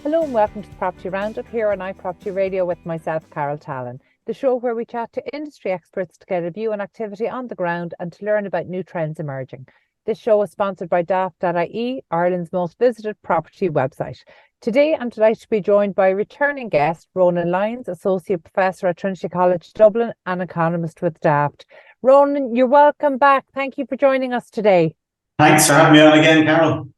Hello and welcome to the Property Roundup here on iPropertyRadio with myself, Carol Tallon, the show where we chat to industry experts to get a view on activity on the ground and to learn about new trends emerging. This show is sponsored by Daft.ie, Ireland's most visited property website. Today, I'm delighted to be joined by returning guest, Ronan Lyons, Associate Professor at Trinity College Dublin and economist with Daft. Ronan, you're welcome back. Thank you for joining us today. Thanks for having me on again, Carol.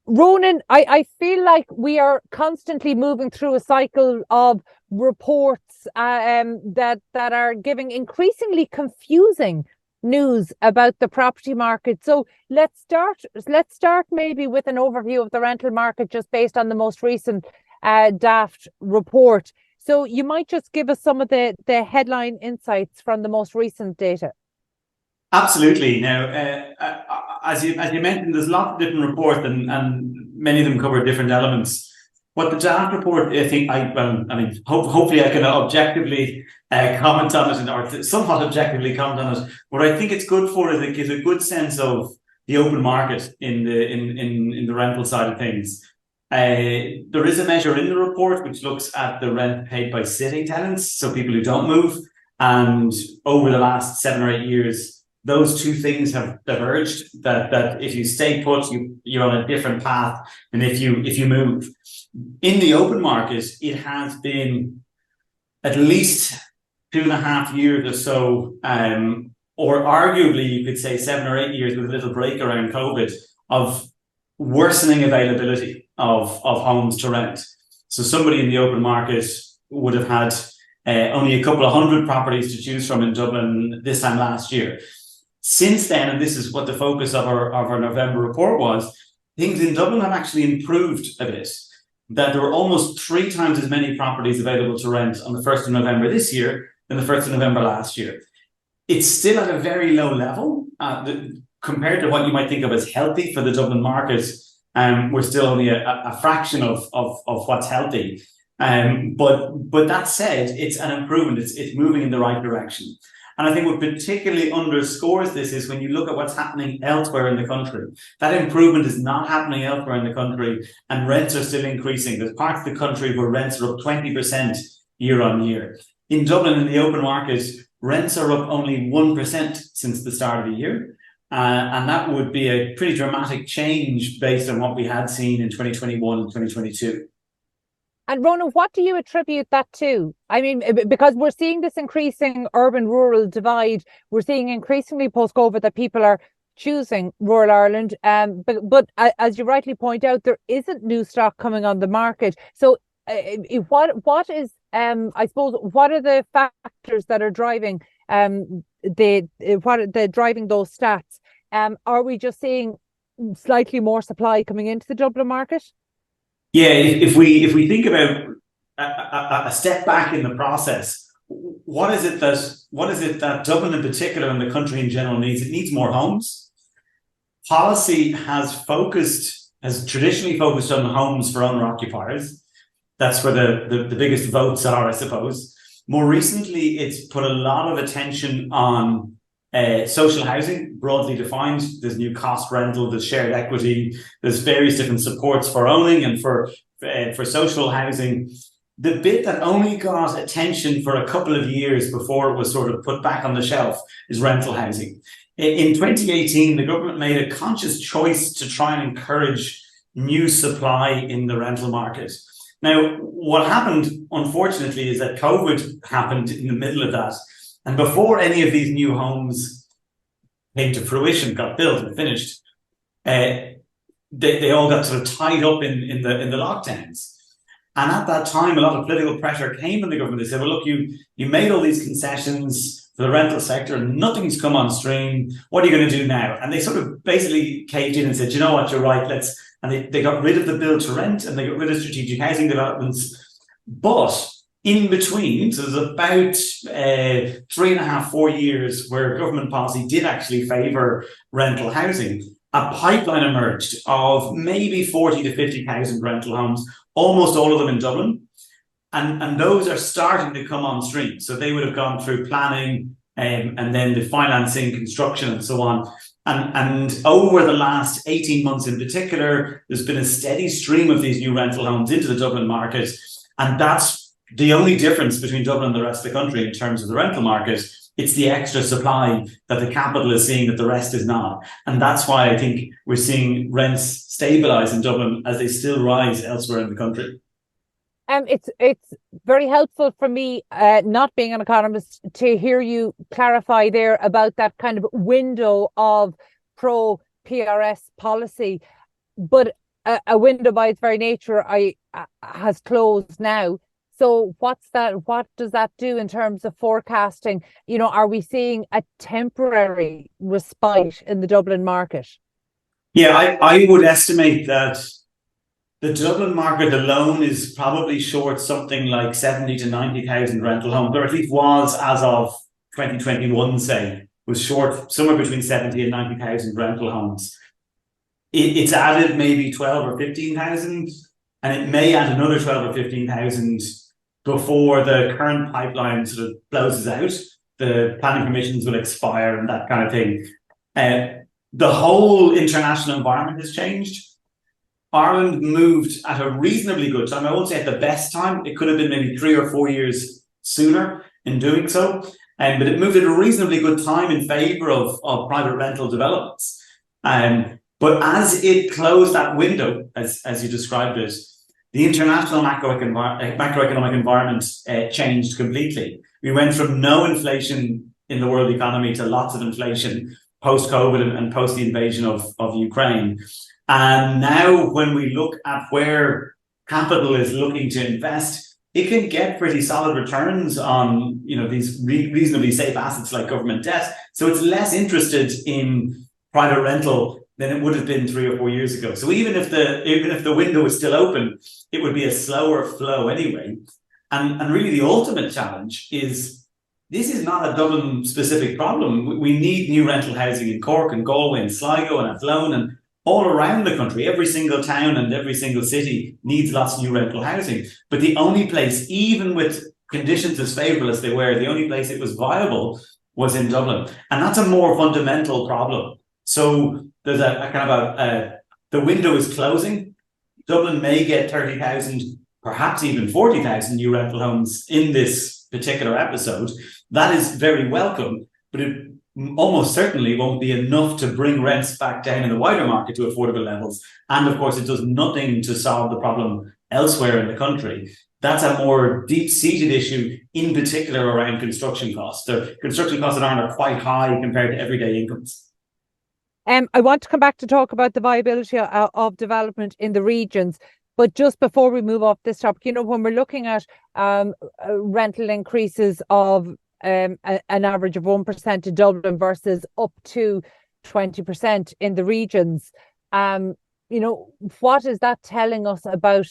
Ronan, I feel like we are constantly moving through a cycle of reports that are giving increasingly confusing news about the property market. So let's start maybe with an overview of the rental market just based on the most recent Daft report. So you might just give us some of the headline insights from the most recent data. Absolutely. Now, as you mentioned, there's lots of different reports, and many of them cover different elements. What the Daft report, hopefully I can objectively comment on it, or somewhat objectively comment on it. What I think it's good for is it gives a good sense of the open market in the rental side of things. There is a measure in the report which looks at the rent paid by sitting tenants, so people who don't move, and over the last 7 or 8 years, those two things have diverged, that if you stay put, you're on a different path than if you move. In the open market, it has been at least 2.5 years or so, or arguably you could say 7 or 8 years with a little break around COVID, of worsening availability of homes to rent. So somebody in the open market would have had only a couple of hundred properties to choose from in Dublin this time last year. Since then, and this is what the focus of our November report was, things in Dublin have actually improved a bit. That there were almost 3 times as many properties available to rent on the 1st of November this year than the 1st of November last year. It's still at a very low level compared to what you might think of as healthy for the Dublin market. We're still only a fraction of what's healthy. But that said, it's an improvement. It's moving in the right direction. And I think what particularly underscores this is when you look at what's happening elsewhere in the country. That improvement is not happening elsewhere in the country, and rents are still increasing. There's parts of the country where rents are up 20% year on year. In Dublin, in the open market, rents are up only 1% since the start of the year. And that would be a pretty dramatic change based on what we had seen in 2021 and 2022. And Ronan, what do you attribute that to? I mean, because we're seeing this increasing urban-rural divide. We're seeing increasingly post-COVID that people are choosing rural Ireland. But as you rightly point out, there isn't new stock coming on the market. So what is, I suppose, what are the factors that are driving driving those stats? Are we just seeing slightly more supply coming into the Dublin market? Yeah, if we think about a step back in the process, what is it that Dublin in particular and the country in general needs? It needs more homes. Policy has traditionally focused on homes for owner-occupiers. That's where the biggest votes are, I suppose. More recently, it's put a lot of attention on social housing, broadly defined. There's new cost rental, there's shared equity, there's various different supports for owning and for social housing. The bit that only got attention for a couple of years before it was sort of put back on the shelf is rental housing. In 2018, the government made a conscious choice to try and encourage new supply in the rental market. Now, what happened, unfortunately, is that COVID happened in the middle of that. And before any of these new homes came to fruition, got built and finished, they all got sort of tied up in the lockdowns. And at that time, a lot of political pressure came on the government. They said, well, look, you made all these concessions for the rental sector and nothing's come on stream. What are you going to do now? And they sort of basically caved in and said, you know what, you're right, and they got rid of the build to rent and they got rid of strategic housing developments. But in between, so there's about 3.5, 4 years where government policy did actually favour rental housing. A pipeline emerged of maybe 40 to 50,000 rental homes, almost all of them in Dublin. And those are starting to come on stream. So they would have gone through planning, and then the financing, construction, and so on. And over the last 18 months in particular, there's been a steady stream of these new rental homes into the Dublin market. And that's the only difference between Dublin and the rest of the country in terms of the rental market. It's the extra supply that the capital is seeing that the rest is not. And that's why I think we're seeing rents stabilise in Dublin as they still rise elsewhere in the country. It's very helpful for me, not being an economist, to hear you clarify there about that kind of window of pro-PRS policy. But a window by its very nature has closed now. So what does that do in terms of forecasting? Are we seeing a temporary respite in the Dublin market? Yeah, I would estimate that the Dublin market alone is probably short something like 70 to 90,000 rental homes, or at least was as of 2021, say, was short somewhere between 70 and 90,000 rental homes. It's added maybe 12 or 15,000, and it may add another 12 or 15,000 before the current pipeline sort of closes out. The planning permissions will expire and that kind of thing. The whole international environment has changed. Ireland moved at a reasonably good time. I won't say at the best time. It could have been maybe 3 or 4 years sooner in doing so. But it moved at a reasonably good time in favour of private rental developments. But as it closed that window, as you described it, the international macroeconomic environment changed completely. We went from no inflation in the world economy to lots of inflation post-COVID and post the invasion of Ukraine. And now when we look at where capital is looking to invest, it can get pretty solid returns on these reasonably safe assets like government debt. So it's less interested in private rental than it would have been 3 or 4 years ago. So even if the window is still open, it would be a slower flow anyway. And really the ultimate challenge is this is not a Dublin specific problem. We need new rental housing in Cork and Galway and Sligo and Athlone and all around the country. Every single town and every single city needs lots of new rental housing. But the only place, even with conditions as favourable as they were, the only place it was viable was in Dublin. And that's a more fundamental problem. So there's a kind of the window is closing. Dublin may get 30,000, perhaps even 40,000 new rental homes in this particular episode. That is very welcome, but it almost certainly won't be enough to bring rents back down in the wider market to affordable levels. And of course, it does nothing to solve the problem elsewhere in the country. That's a more deep-seated issue, in particular around construction costs. The construction costs in Ireland are quite high compared to everyday incomes. I want to come back to talk about the viability of development in the regions. But just before we move off this topic, when we're looking at rental increases of an average of 1% in Dublin versus up to 20% in the regions, what is that telling us about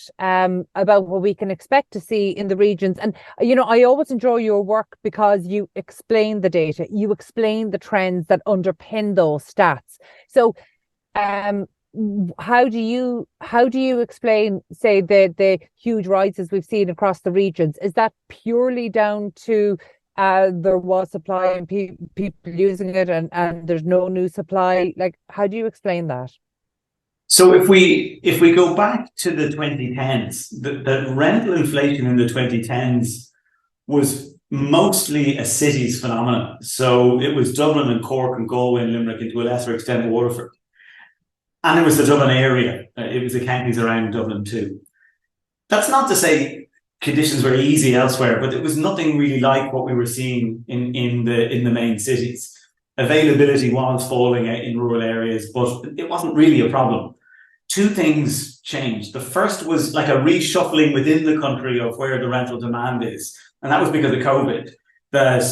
what we can expect to see in the regions? And I always enjoy your work because you explain the data, you explain the trends that underpin those stats. So how do you explain, say, the huge rises we've seen across the regions? Is that purely down to there was supply and people using it and there's no new supply? Like, how do you explain that? So if we go back to the 2010s, the rental inflation in the 2010s was mostly a cities phenomenon. So it was Dublin and Cork and Galway and Limerick, and to a lesser extent Waterford. And it was the Dublin area. It was the counties around Dublin too. That's not to say conditions were easy elsewhere, but it was nothing really like what we were seeing in the main cities. Availability was falling in rural areas, but it wasn't really a problem. Two things changed. The first was like a reshuffling within the country of where the rental demand is. And that was because of COVID. That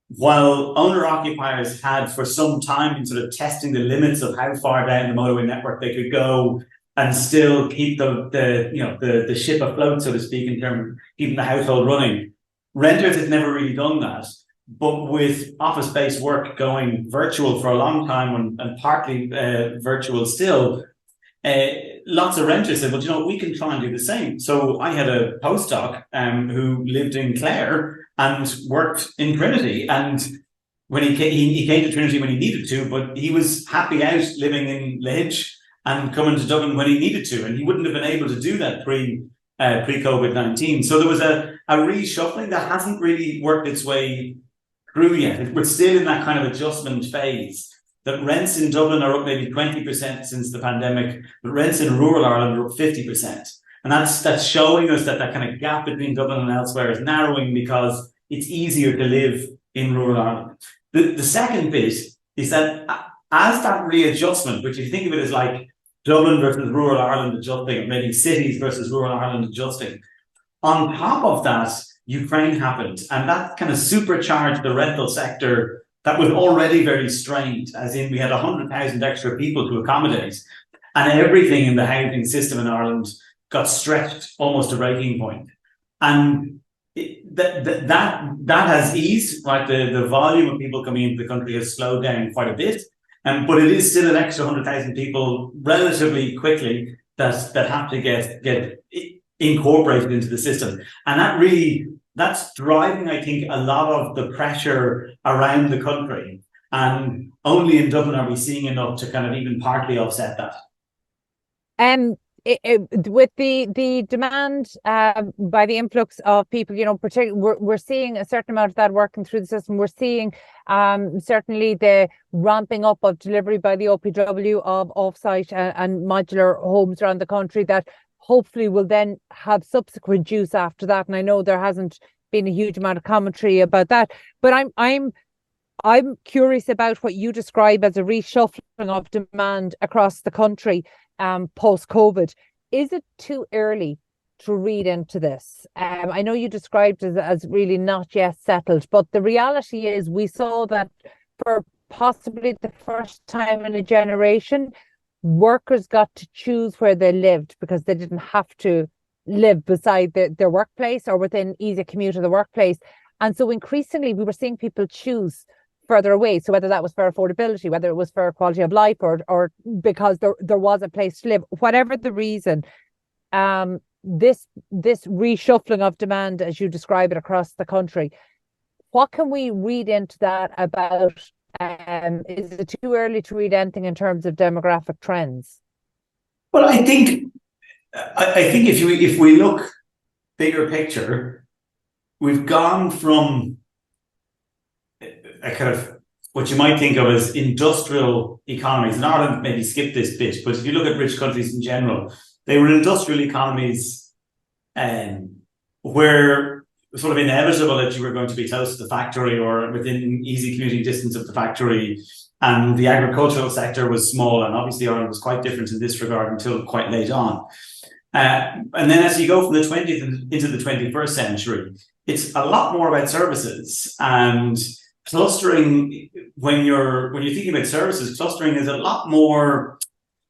while owner-occupiers had for some time been sort of testing the limits of how far down the motorway network they could go and still keep the ship afloat, so to speak, in terms of keeping the household running, renters had never really done that. But with office-based work going virtual for a long time and partly virtual still, lots of renters said, well, we can try and do the same. So I had a postdoc who lived in Clare and worked in Trinity, and when he came to Trinity when he needed to, but he was happy out living in Lahinch and coming to Dublin when he needed to, and he wouldn't have been able to do that pre-COVID-19. So there was a reshuffling that hasn't really worked its way through yet. We're still in that kind of adjustment phase. That rents in Dublin are up maybe 20% since the pandemic, but rents in rural Ireland are up 50%. And that's showing us that kind of gap between Dublin and elsewhere is narrowing because it's easier to live in rural Ireland. The second bit is that as that readjustment, which if you think of it as like Dublin versus rural Ireland adjusting, or maybe cities versus rural Ireland adjusting, on top of that, Ukraine happened, and that kind of supercharged the rental sector that was already very strained, as in we had 100,000 extra people to accommodate, and everything in the housing system in Ireland got stretched almost to breaking point. And that has eased, right? The volume of people coming into the country has slowed down quite a bit, but it is still an extra 100,000 people relatively quickly that have to get incorporated into the system, and that's driving, I think, a lot of the pressure around the country. And only in Dublin are we seeing enough to kind of even partly offset that. With the demand by the influx of people, particularly we're seeing a certain amount of that working through the system. We're seeing certainly the ramping up of delivery by the OPW of offsite and modular homes around the country that hopefully will then have subsequent use after that. And I know there hasn't been a huge amount of commentary about that, but I'm curious about what you describe as a reshuffling of demand across the country post-COVID. Is it too early to read into this? I know you described it as really not yet settled, but the reality is we saw that for possibly the first time in a generation, workers got to choose where they lived because they didn't have to live beside their workplace or within easy commute of the workplace. And so increasingly we were seeing people choose further away. So whether that was for affordability, whether it was for quality of life, or because there was a place to live, whatever the reason, this reshuffling of demand, as you describe it, across the country, what can we read into that about? Is it too early to read anything in terms of demographic trends? Well, I think if we look bigger picture, we've gone from a kind of what you might think of as industrial economies. And Ireland maybe skipped this bit, but if you look at rich countries in general, they were industrial economies where sort of inevitable that you were going to be close to the factory or within easy commuting distance of the factory, and the agricultural sector was small, and obviously Ireland was quite different in this regard until quite late on. And then as you go from the 20th into the 21st century, it's a lot more about services, and clustering, when you're thinking about services, clustering is a lot more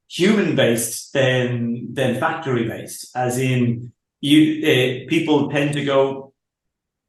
human-based than factory-based, as in people tend to go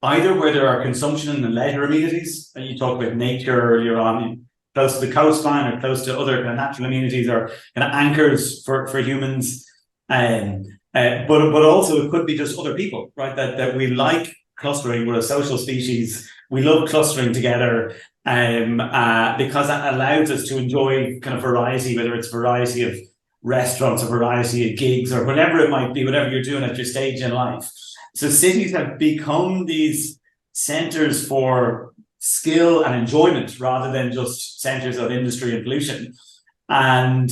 either where there are consumption and leisure amenities, and you talk about nature earlier on, close to the coastline or close to other kind of natural amenities or kind of anchors for humans. But also it could be just other people, right? That we like clustering. We're a social species. We love clustering together because that allows us to enjoy kind of variety, whether it's variety of restaurants, a variety of gigs, or whatever it might be, whatever you're doing at your stage in life. So cities have become these centers for skill and enjoyment rather than just centers of industry and pollution. And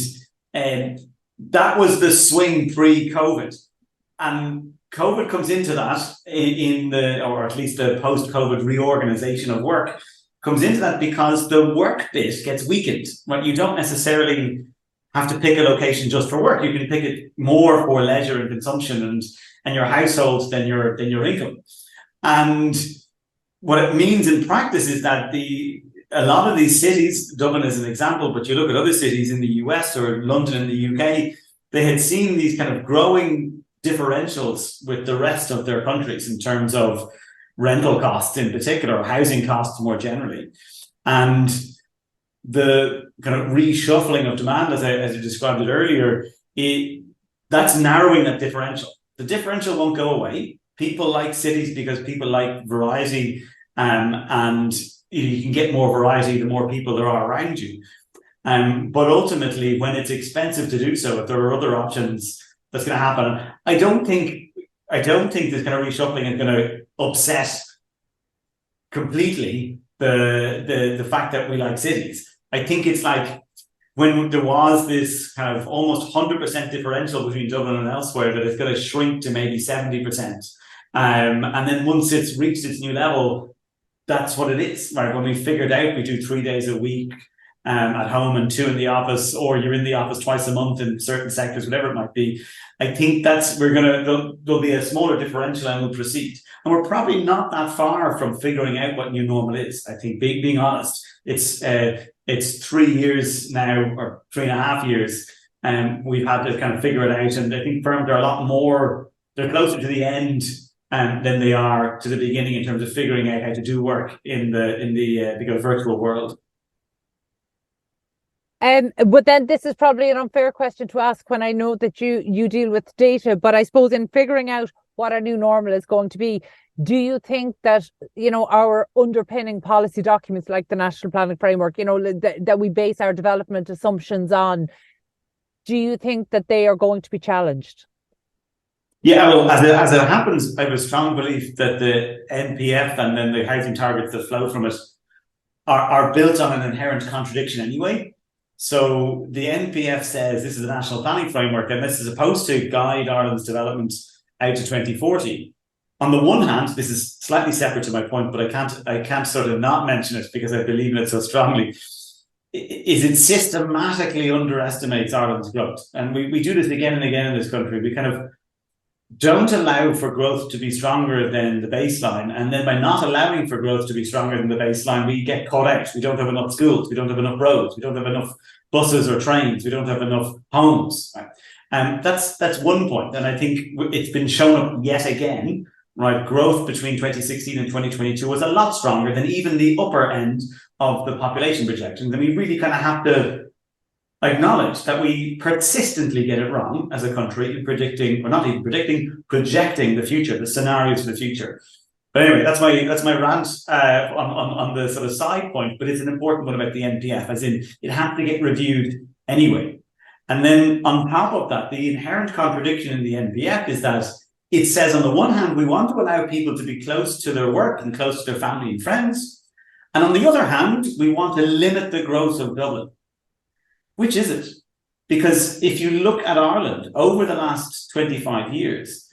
that was the swing pre-COVID. And COVID comes into that or at least the post-COVID reorganization of work comes into that because the work bit gets weakened. Right? You don't necessarily have to pick a location just for work. You can pick it more for leisure and consumption and your household than your income. And what it means in practice is that a lot of these cities, Dublin is an example, but you look at other cities in the US or London in the UK, they had seen these kind of growing differentials with the rest of their countries in terms of rental costs in particular, housing costs more generally. And the kind of reshuffling of demand, as I described it earlier, that's narrowing that differential. The differential won't go away. People like cities because people like variety, and you can get more variety the more people there are around you. But ultimately, when it's expensive to do so, if there are other options, that's going to happen. I don't think this kind of reshuffling is going to upset completely the fact that we like cities. I think it's like when there was this kind of almost 100% differential between Dublin and elsewhere, that it's going to shrink to maybe 70%. And then once it's reached its new level, that's what it is. Right? When we figured out we do 3 days a week at home and 2 in the office, or you're in the office twice a month in certain sectors, whatever it might be, I think there'll be a smaller differential and we'll proceed. And we're probably not that far from figuring out what new normal is. I think, being honest, it's 3 years now, or 3.5 years, and we've had to kind of figure it out. And I think firms are a lot more, they're closer to the end than they are to the beginning in terms of figuring out how to do work in the virtual world. But then this is probably an unfair question to ask when I know that you deal with data, but I suppose in figuring out what our new normal is going to be, do you think that, our underpinning policy documents like the National Planning Framework, that we base our development assumptions on, do you think that they are going to be challenged? Yeah, well, as it happens, I have a strong belief that the NPF and then the housing targets that flow from it are built on an inherent contradiction anyway. So the NPF says this is a national planning framework and this is supposed to guide Ireland's development out to 2040. On the one hand, this is slightly separate to my point, but I can't sort of not mention it because I believe in it so strongly. Is it systematically underestimates Ireland's growth. And we do this again and again in this country. We kind of don't allow for growth to be stronger than the baseline. And then by not allowing for growth to be stronger than the baseline, we get caught out. We don't have enough schools. We don't have enough roads. We don't have enough buses or trains. We don't have enough homes. And that's one point. And I think it's been shown up yet again, right? Growth between 2016 and 2022 was a lot stronger than even the upper end of the population projections. And we really kind of have to acknowledge that we persistently get it wrong as a country in predicting, or not even predicting, projecting the future, the scenarios for the future. But anyway, that's my rant on the sort of side point, but it's an important one about the NPF, as in it has to get reviewed anyway. And then on top of that, the inherent contradiction in the NPF is that it says on the one hand, we want to allow people to be close to their work and close to their family and friends. And on the other hand, we want to limit the growth of Dublin. Which is it? Because if you look at Ireland over the last 25 years,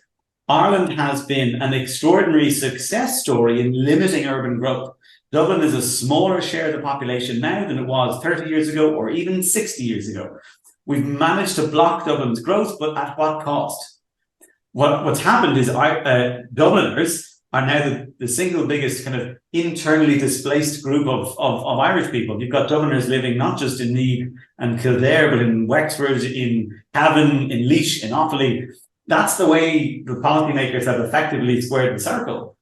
Ireland has been an extraordinary success story in limiting urban growth. Dublin is a smaller share of the population now than it was 30 years ago or even 60 years ago. We've managed to block Dublin's growth, but at what cost? What's happened is Dubliners are now the single biggest kind of internally displaced group of Irish people. You've got Dubliners living not just in Meath and Kildare, but in Wexford, in Cavan, in Laois, in Offaly. That's the way the policymakers have effectively squared the circle.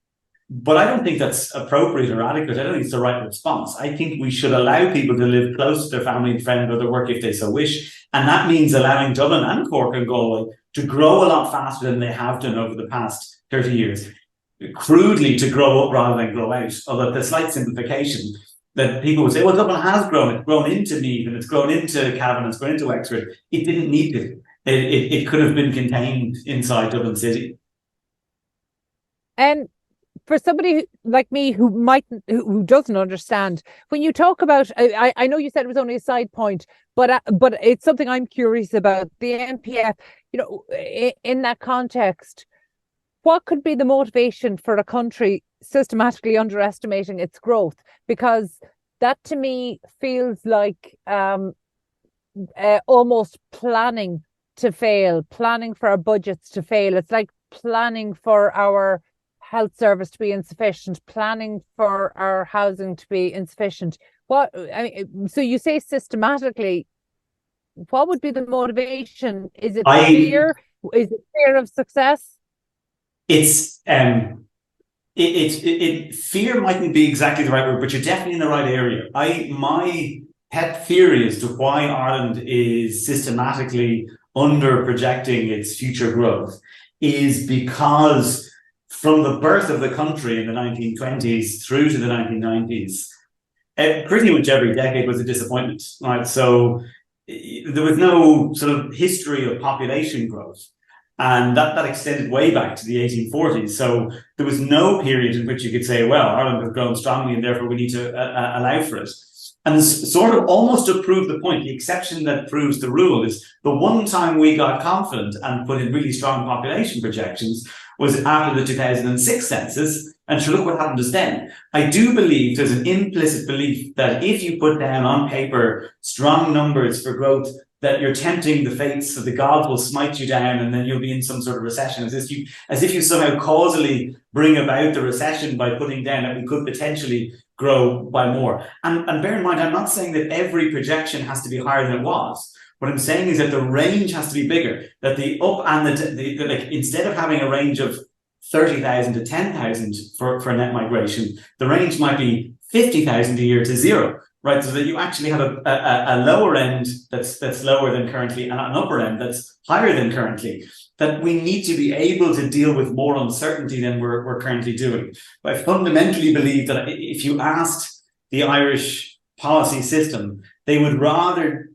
But I don't think that's appropriate or adequate. I don't think it's the right response. I think we should allow people to live close to their family and friends or their work if they so wish. And that means allowing Dublin and Cork and Galway to grow a lot faster than they have done over the past 30 years. Crudely to grow up rather than grow out, although the slight simplification that people would say, well, Dublin has grown. It's grown into Meath and it's grown into Cavan, it's grown into Wexford. It didn't need to. It could have been contained inside Dublin City. And for somebody like me who doesn't understand, when you talk about, I know you said it was only a side point, but it's something I'm curious about. The NPF, in that context, what could be the motivation for a country systematically underestimating its growth? Because that to me feels like almost planning to fail, planning for our budgets to fail. It's like planning for our health service to be insufficient, planning for our housing to be insufficient. So you say systematically, what would be the motivation? Is it fear? Is it fear of success? It's fear mightn't be exactly the right word, but you're definitely in the right area. My pet theory as to why Ireland is systematically under projecting its future growth is because from the birth of the country in the 1920s through to the 1990s, pretty much every decade was a disappointment, right? So there was no sort of history of population growth. And that extended way back to the 1840s. So there was no period in which you could say, well, Ireland has grown strongly and therefore we need to allow for it. And sort of almost to prove the point, the exception that proves the rule is the one time we got confident and put in really strong population projections was after the 2006 census. And sure, look what happened just then. I do believe there's an implicit belief that if you put down on paper strong numbers for growth, that you're tempting the fates, so the gods will smite you down and then you'll be in some sort of recession, as if you somehow causally bring about the recession by putting down that we could potentially grow by more. And bear in mind, I'm not saying that every projection has to be higher than it was. What I'm saying is that the range has to be bigger, that the up and the like, instead of having a range of 30,000 to 10,000 for net migration, the range might be 50,000 a year to zero. Right, so that you actually have a lower end that's lower than currently and an upper end that's higher than currently. That we need to be able to deal with more uncertainty than we're currently doing. But I fundamentally believe that if you asked the Irish policy system, they would rather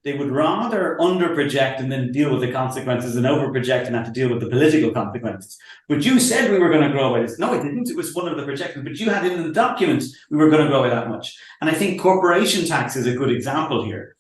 under project and then deal with the consequences than over project and have to deal with the political consequences. But you said we were going to grow by this. No, it didn't. It was one of the projections, but you had in the document we were going to grow by that much. And I think corporation tax is a good example here.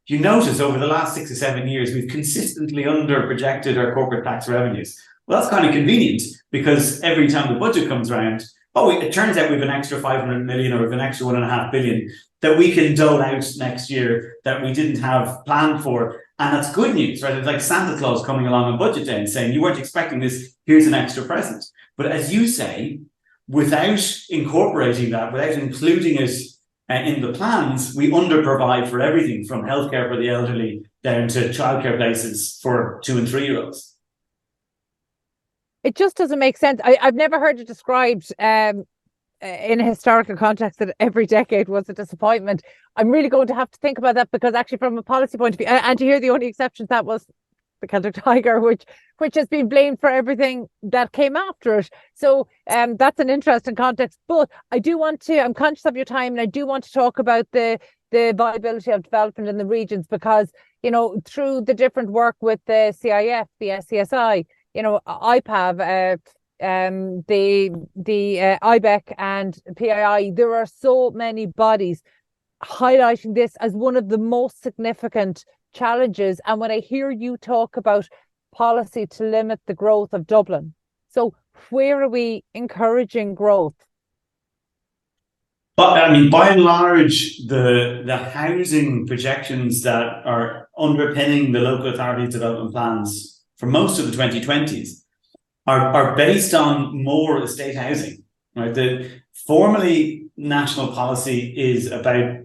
If you notice, over the last 6 or 7 years, we've consistently under projected our corporate tax revenues. Well, that's kind of convenient because every time the budget comes around, it turns out we have an extra 500 million or we have an extra 1.5 billion that we can dole out next year that we didn't have planned for. And that's good news, right? It's like Santa Claus coming along on budget day and saying, you weren't expecting this, here's an extra present. But as you say, without incorporating that, without including it in the plans, we under provide for everything from healthcare for the elderly down to childcare places for 2 and 3 year olds. It just doesn't make sense. I've never heard it described in a historical context that every decade was a disappointment. I'm really going to have to think about that, because actually from a policy point of view, and to hear the only exceptions, that was the Celtic Tiger, which has been blamed for everything that came after it. So that's an interesting context. But I'm conscious of your time, and I do want to talk about the viability of development in the regions, because, through the different work with the CIF, the SCSI, IPAV, the IBEC and PII, there are so many bodies highlighting this as one of the most significant challenges. And when I hear you talk about policy to limit the growth of Dublin, so where are we encouraging growth? But I mean, by and large, the housing projections that are underpinning the local authority development plans for most of the 2020s are based on more estate housing, right? Formally, national policy is about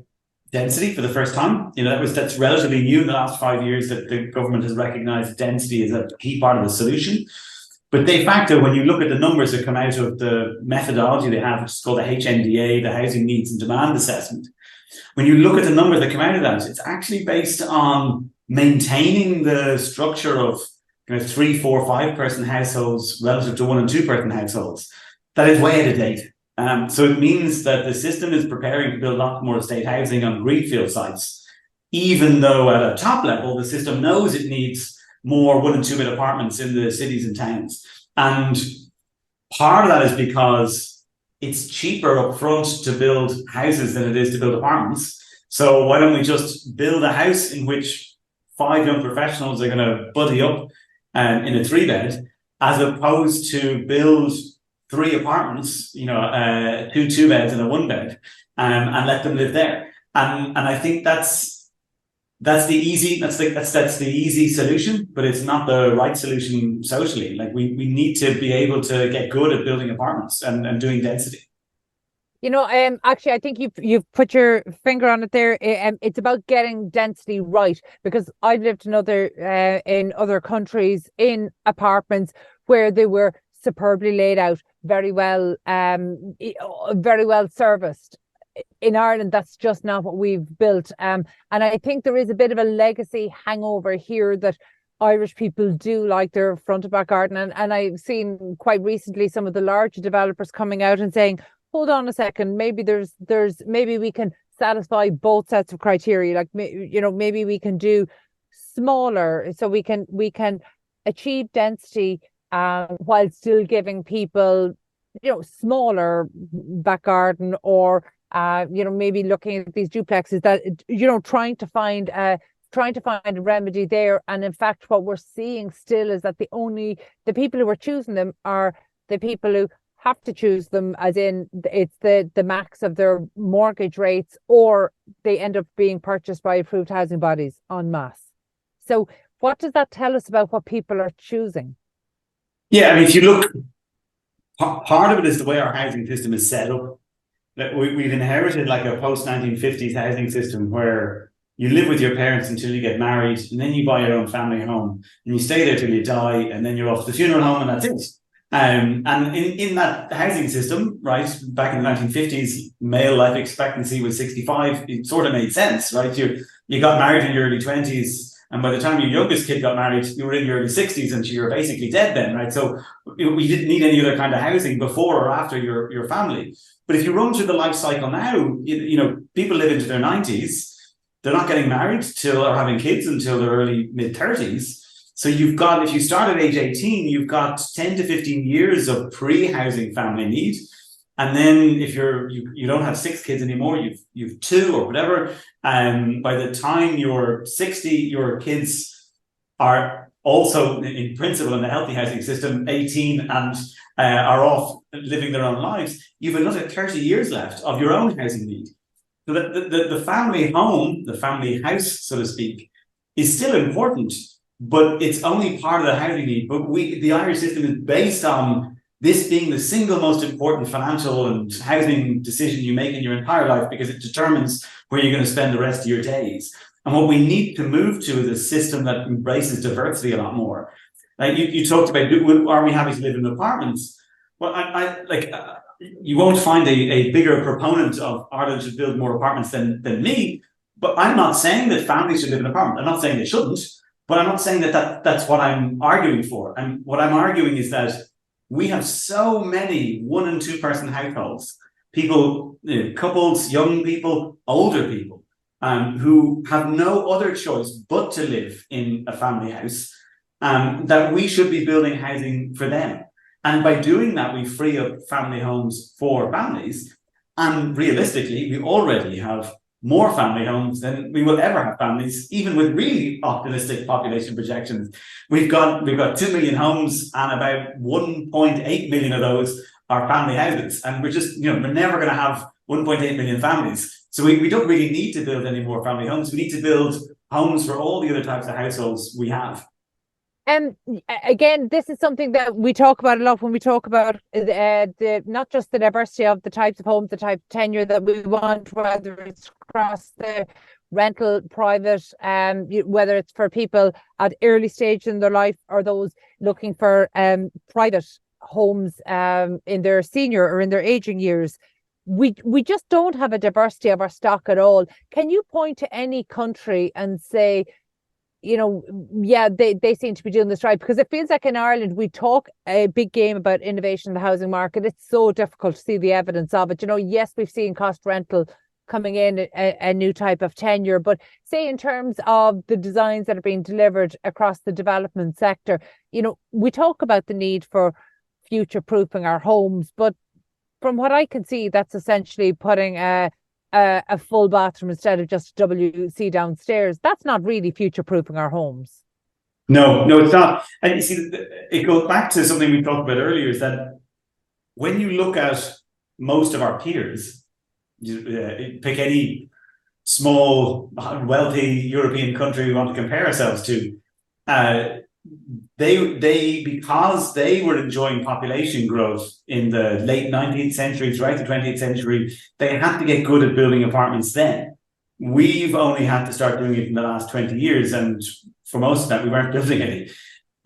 density for the first time. That's relatively new in the last 5 years, that the government has recognised density as a key part of the solution. But de facto, when you look at the numbers that come out of the methodology they have, which is called the HNDA, the Housing Needs and Demand Assessment, when you look at the numbers that come out of that, it's actually based on maintaining the structure of 3, 4, 5 person households relative to 1 and 2 person households. That is way out of date. So it means that the system is preparing to build a lot more estate housing on greenfield sites, even though at a top level, the system knows it needs more 1 and 2 bed apartments in the cities and towns. And part of that is because it's cheaper up front to build houses than it is to build apartments. So why don't we just build a house in which 5 young professionals are going to buddy up in a 3-bed, as opposed to build 3 apartments, 2 2-beds and a 1-bed, and let them live there. And I think that's the easy solution, but it's not the right solution socially. Like we need to be able to get good at building apartments and doing density. Actually, I think you've put your finger on it there. It's about getting density right, because I've lived in other countries in apartments where they were superbly laid out, very well serviced. In Ireland, that's just not what we've built. And I think there is a bit of a legacy hangover here, that Irish people do like their front of back garden. And I've seen quite recently some of the larger developers coming out and saying, hold on a second, maybe maybe we can satisfy both sets of criteria. Like, maybe we can do smaller, so we can achieve density while still giving people, smaller back garden, or maybe looking at these duplexes that, trying to find a remedy there. And in fact, what we're seeing still is that the people who are choosing them are the people who have to choose them, as in it's the max of their mortgage rates, or they end up being purchased by approved housing bodies en masse. So what does that tell us about what people are choosing? Yeah, I mean, if you look, part of it is the way our housing system is set up. We've inherited like a post-1950s housing system where you live with your parents until you get married, and then you buy your own family home, and you stay there till you die, and then you're off to the funeral home, and that's it. And in that housing system, right, back in the 1950s, male life expectancy was 65. It sort of made sense, right? You got married in your early 20s, and by the time your youngest kid got married, you were in your early 60s, and you were basically dead then, right? So we didn't need any other kind of housing before or after your family. But if you run through the life cycle now, people live into their 90s. They're not getting married till or having kids until their early mid-30s. So you've got, if you start at age 18, you've got 10 to 15 years of pre-housing family need. And then if you don't have 6 kids anymore, you've 2 or whatever. By the time you're 60, your kids are also, in principle, in the healthy housing system, 18 and are off living their own lives. You've another 30 years left of your own housing need. So the family home, the family house, so to speak, is still important, but it's only part of the housing need. But the Irish system is based on this being the single most important financial and housing decision you make in your entire life, because it determines where you're going to spend the rest of your days. And what we need to move to is a system that embraces diversity a lot more. Like you talked about, are we happy to live in apartments? Well, you won't find a bigger proponent of Ireland should build more apartments than me. But I'm not saying that families should live in apartments. I'm not saying they shouldn't, but I'm not saying that's what I'm arguing for. And what I'm arguing is that we have so many 1- and 2-person households, people, couples, young people, older people, who have no other choice but to live in a family house, that we should be building housing for them. And by doing that, we free up family homes for families. And realistically, we already have more family homes than we will ever have families, even with really optimistic population projections. We've got 2 million homes, and about 1.8 million of those are family houses. And we're just, we're never going to have 1.8 million families. So we don't really need to build any more family homes. We need to build homes for all the other types of households we have. Again, this is something that we talk about a lot when we talk about the not just the diversity of the types of homes, the type of tenure that we want, whether it's across the rental, private, whether it's for people at early stage in their life, or those looking for private homes in their senior or in their aging years. We just don't have a diversity of our stock at all. Can you point to any country and say, they seem to be doing this right? Because it feels like in Ireland, we talk a big game about innovation in the housing market. It's so difficult to see the evidence of it. Yes, we've seen cost rental coming in, a new type of tenure. But say in terms of the designs that are being delivered across the development sector, we talk about the need for future-proofing our homes. But from what I can see, that's essentially putting a full bathroom instead of just WC downstairs. That's not really future-proofing our homes. No, it's not. And you see, it goes back to something we talked about earlier, is that when you look at most of our peers, pick any small, wealthy European country we want to compare ourselves to, they because they were enjoying population growth in the late 19th century throughout the 20th century, they had to get good at building apartments then. We've only had to start doing it in the last 20 years, and for most of that, we weren't building any.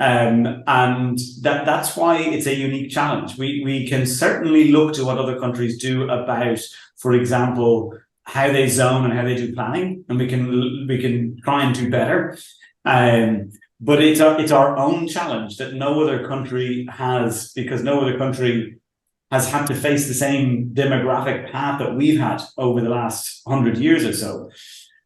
And that's why it's a unique challenge. We can certainly look to what other countries do about, for example, how they zone and how they do planning, and we can try and do better. But it's our own challenge that no other country has, because no other country has had to face the same demographic path that we've had over the last 100 years or so.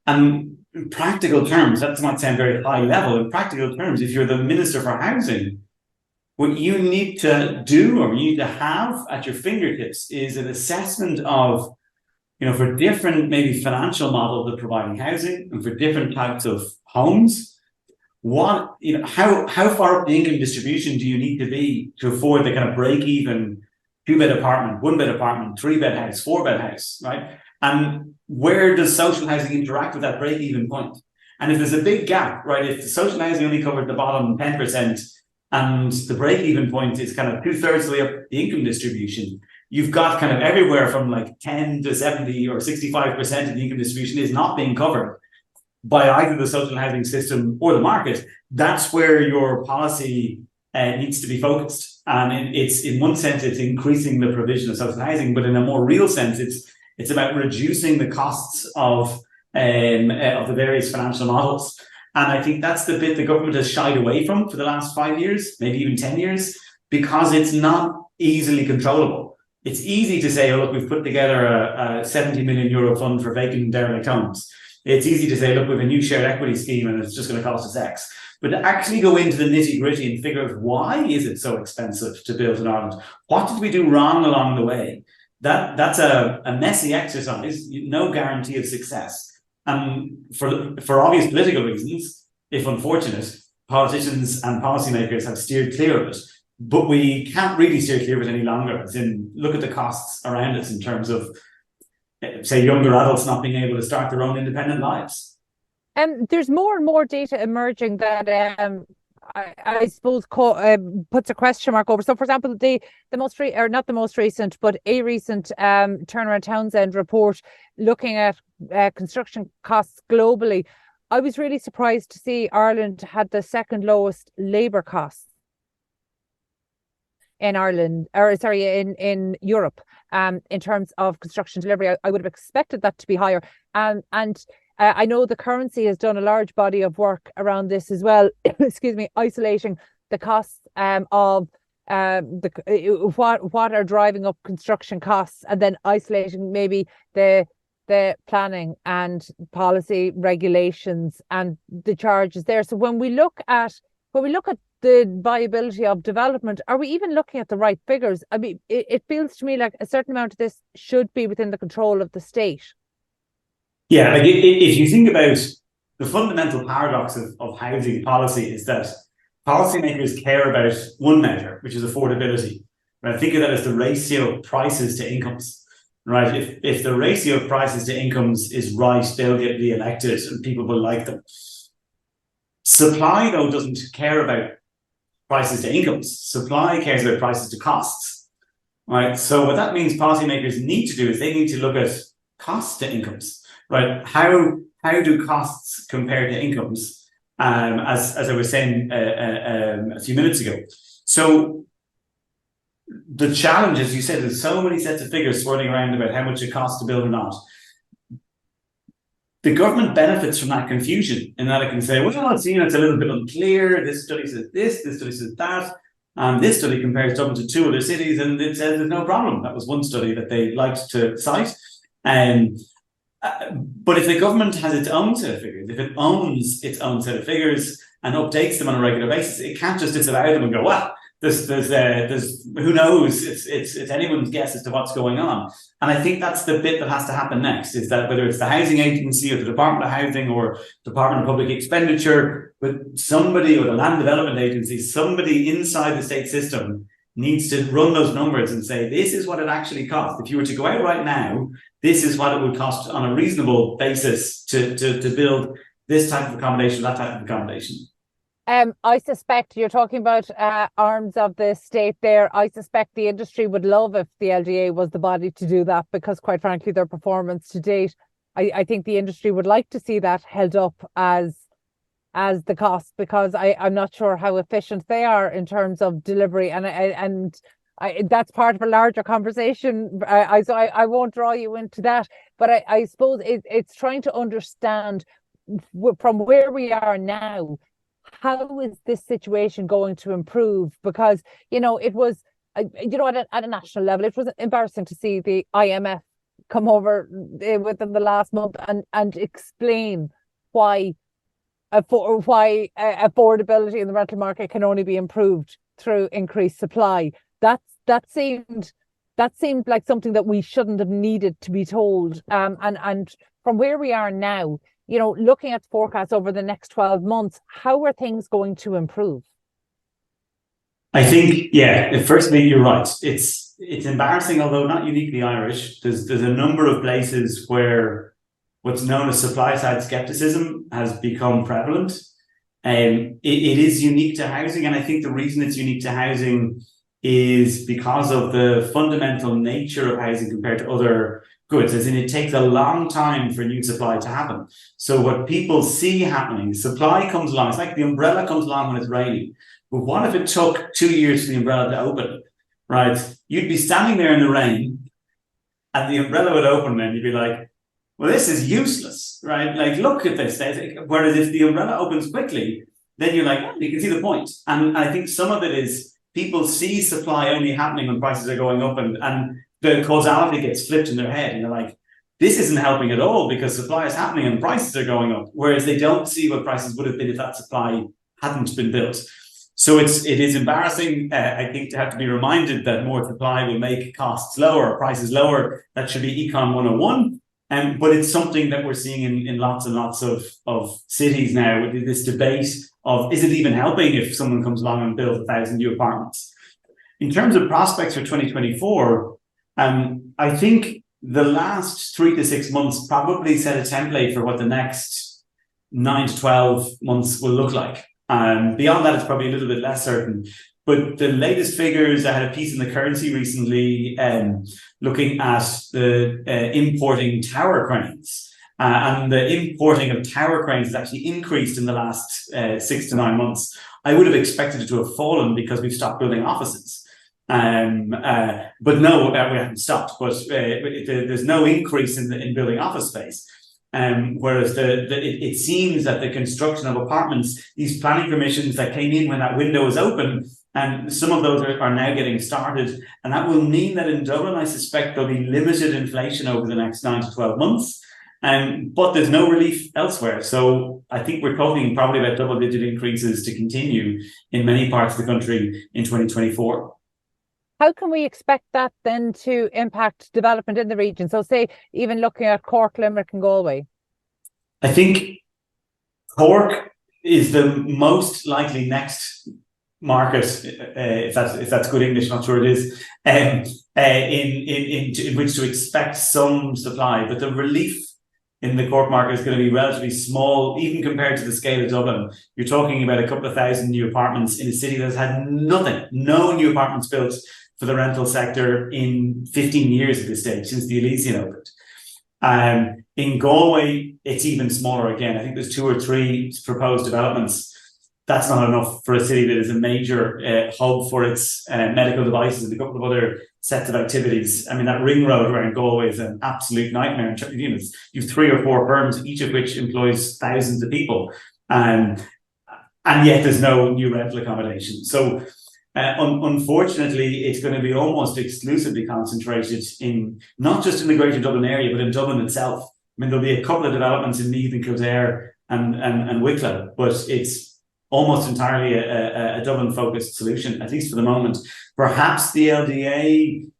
And in practical terms, that might sound very high level. In practical terms, if you're the Minister for Housing, what you need to do or you need to have at your fingertips is an assessment of, for different maybe financial models of providing housing and for different types of homes, how far up the income distribution do you need to be to afford the kind of break even 2-bed apartment, 1-bed apartment, 3-bed house, 4-bed house, right? And where does social housing interact with that break even point? And if there's a big gap, right, if the social housing only covered the bottom 10% and the break even point is kind of 2/3 of the way up the income distribution, you've got kind of everywhere from like 10 to 70 or 65% of the income distribution is not being covered by either the social housing system or the market. That's where your policy needs to be focused. And it's, in one sense, it's increasing the provision of social housing, but in a more real sense, it's about reducing the costs of the various financial models. And I think that's the bit the government has shied away from for the last 5 years, maybe even 10 years, because it's not easily controllable. It's easy to say, oh, look, we've put together a 70 million euro fund for vacant and derelict homes. It's easy to say, look, we have a new shared equity scheme and it's just going to cost us X. But to actually go into the nitty gritty and figure out why is it so expensive to build in Ireland? What did we do wrong along the way? That's a messy exercise, no guarantee of success. And for obvious political reasons, if unfortunate, politicians and policymakers have steered clear of it. But we can't really steer clear of it any longer. As in, look at the costs around us in terms of, say, younger adults not being able to start their own independent lives. There's more and more data emerging that I suppose puts a question mark over. So, for example, the most not the most recent, but a recent Turner and Townsend report looking at construction costs globally. I was really surprised to see Ireland had the second lowest labour costs in Ireland, or sorry, in Europe, in terms of construction delivery. I would have expected that to be higher. And I know the currency has done a large body of work around this as well. Excuse me, isolating the costs of what are driving up construction costs, and then isolating maybe the planning and policy regulations and the charges there. So when we look at the viability of development, are we even looking at the right figures? I mean, it feels to me like a certain amount of this should be within the control of the state. Yeah, like if you think about the fundamental paradox of housing policy is that policymakers care about one measure, which is affordability. Right? Think of that as the ratio of prices to incomes. Right? If the ratio of prices to incomes is right, they'll get re-elected and people will like them. Supply, though, doesn't care about prices to incomes. Supply cares about prices to costs. Right? So what that means policymakers need to do is they need to look at costs to incomes. Right? How do costs compare to incomes? As I was saying a few minutes ago. So the challenge, as you said, there's so many sets of figures swirling around about how much it costs to build or not. The government benefits from that confusion in that it can say, well, it's a little bit unclear. This study says this study says that. And this study compares Dublin to 2 other cities and it says there's no problem. That was one study that they liked to cite. But if the government has its own set of figures, if it owns its own set of figures and updates them on a regular basis, it can't just disavow them and go, well, there's who knows? It's anyone's guess as to what's going on. And I think that's the bit that has to happen next, is that whether it's the housing agency or the Department of Housing or Department of Public Expenditure, but somebody, or the Land Development Agency, somebody inside the state system needs to run those numbers and say, this is what it actually costs. If you were to go out right now, this is what it would cost on a reasonable basis to build this type of accommodation, that type of accommodation. I suspect you're talking about arms of the state there. I suspect the industry would love if the LDA was the body to do that, because quite frankly, their performance to date, I think the industry would like to see that held up as the cost, because I'm not sure how efficient they are in terms of delivery, and that's part of a larger conversation. So I won't draw you into that, but I suppose it's trying to understand from where we are now, how is this situation going to improve? Because, it was at a national level, it was embarrassing to see the IMF come over within the last month and explain why affordability in the rental market can only be improved through increased supply. That seemed like something that we shouldn't have needed to be told. And from where we are now, looking at forecasts over the next 12 months, how are things going to improve? I think, firstly, you're right. It's embarrassing, although not uniquely Irish. There's a number of places where what's known as supply side skepticism has become prevalent. It is unique to housing, and I think the reason it's unique to housing is because of the fundamental nature of housing compared to other goods, as in it takes a long time for new supply to happen. So what people see happening, supply comes along, it's like the umbrella comes along when it's raining. But what if it took 2 years for the umbrella to open, right? You'd be standing there in the rain and the umbrella would open and you'd be like, well, this is useless, right? Like, look at this. Whereas if the umbrella opens quickly, then you're like, oh, you can see the point. And I think some of it is people see supply only happening when prices are going up, and the causality gets flipped in their head. And they're like, this isn't helping at all because supply is happening and prices are going up. Whereas they don't see what prices would have been if that supply hadn't been built. So it is embarrassing, I think, to have to be reminded that more supply will make costs lower, prices lower. That should be Econ 101. But it's something that we're seeing in lots and lots of cities now, with this debate of, is it even helping if someone comes along and builds 1,000 new apartments? In terms of prospects for 2024, I think the last 3 to 6 months probably set a template for what the next 9 to 12 months will look like. Beyond that, it's probably a little bit less certain. But the latest figures, I had a piece in the Currency recently looking at the importing tower cranes. And the importing of tower cranes has actually increased in the last 6 to 9 months. I would have expected it to have fallen because we've stopped building offices. But no, we haven't stopped. But there's no increase in building office space. Whereas it seems that the construction of apartments, these planning permissions that came in when that window was open, and some of those are now getting started. And that will mean that in Dublin, I suspect there'll be limited inflation over the next 9 to 12 months. But there's no relief elsewhere. So I think we're talking probably about double-digit increases to continue in many parts of the country in 2024. How can we expect that then to impact development in the region? So say, even looking at Cork, Limerick and Galway. I think Cork is the most likely next market, if that's good English, I'm not sure it is, in which to expect some supply. But the relief in the Cork market is going to be relatively small, even compared to the scale of Dublin. You're talking about a couple of thousand new apartments in a city that's had no new apartments built for the rental sector in 15 years at this stage, since the Elysian opened. In Galway, it's even smaller again. I think there's 2 or 3 proposed developments. That's not enough for a city that is a major hub for its medical devices and a couple of other sets of activities. I mean, that ring road around Galway is an absolute nightmare. You have 3 or 4 firms, each of which employs thousands of people. And yet there's no new rental accommodation. So unfortunately, it's going to be almost exclusively concentrated in, not just in the Greater Dublin area, but in Dublin itself. I mean, there'll be a couple of developments in Meath and Kildare and Wicklow, but it's almost entirely a Dublin-focused solution, at least for the moment. Perhaps the LDA,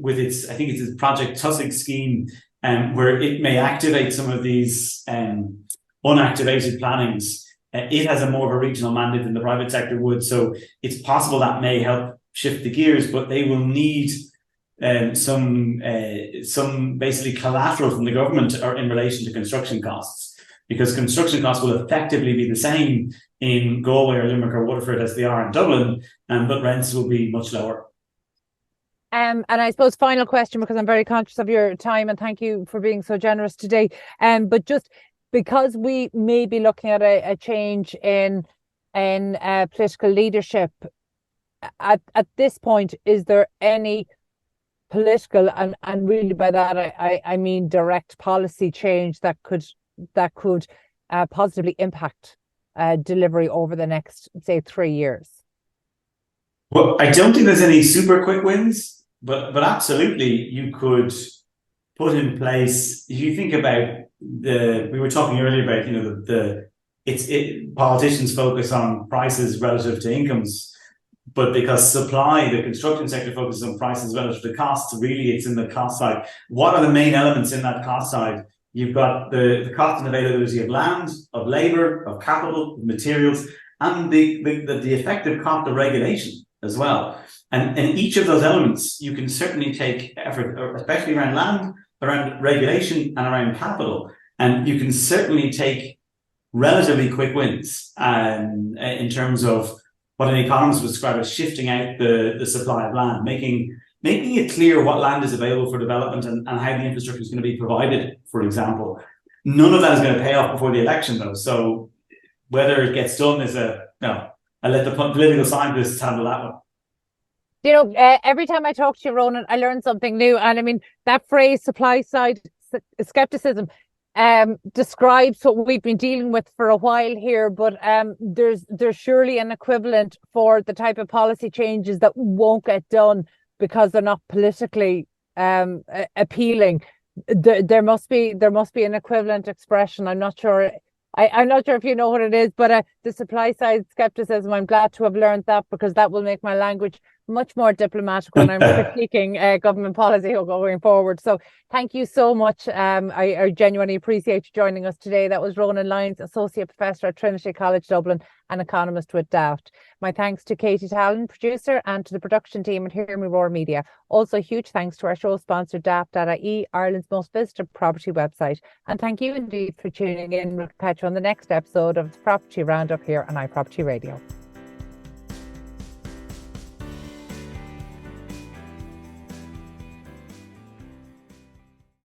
with its, I think it's its Project Tussock scheme, where it may activate some of these unactivated plannings. It has a more of a regional mandate than the private sector would, so it's possible that may help shift the gears, but they will need some basically collateral from the government or in relation to construction costs, because construction costs will effectively be the same in Galway or Limerick or Waterford as they are in Dublin, but rents will be much lower. And I suppose final question, because I'm very conscious of your time, and thank you for being so generous today. But just because we may be looking at a change in political leadership, at this point, is there any political, and really by that I mean direct policy change that could positively impact delivery over the next, say, 3 years? Well, I don't think there's any super quick wins, but absolutely you could put in place. If you think about we were talking earlier about politicians focus on prices relative to incomes, but because supply, the construction sector focuses on prices relative to costs, really it's in the cost side. What are the main elements in that cost side? You've got the cost and availability of land, of labour, of capital, of materials, and the effective cost of regulation as well. And in each of those elements, you can certainly take effort, especially around land, around regulation, and around capital. And you can certainly take relatively quick wins in terms of what an economist would describe as shifting out the supply of land, making it clear what land is available for development and how the infrastructure is going to be provided, for example. None of that is going to pay off before the election, though. So whether it gets done is I'll let the political scientists handle that one. You know, every time I talk to you, Ronan, I learn something new. And I mean, that phrase, supply side skepticism, describes what we've been dealing with for a while here. But there's surely an equivalent for the type of policy changes that won't get done because they're not politically appealing. There must be an equivalent expression. I'm not sure. I'm not sure if you know what it is, but the supply side skepticism, I'm glad to have learned that, because that will make my language much more diplomatic when I'm critiquing government policy going forward. So thank you so much. I genuinely appreciate you joining us today. That was Ronan Lyons, Associate Professor at Trinity College Dublin and economist with Daft. My thanks to Katie Tallon, producer, and to the production team at Hear Me Roar Media. Also, huge thanks to our show sponsor, Daft.ie, Ireland's most visited property website. And thank you indeed for tuning in. We'll catch you on the next episode of the Property Roundup here on iPropertyRadio.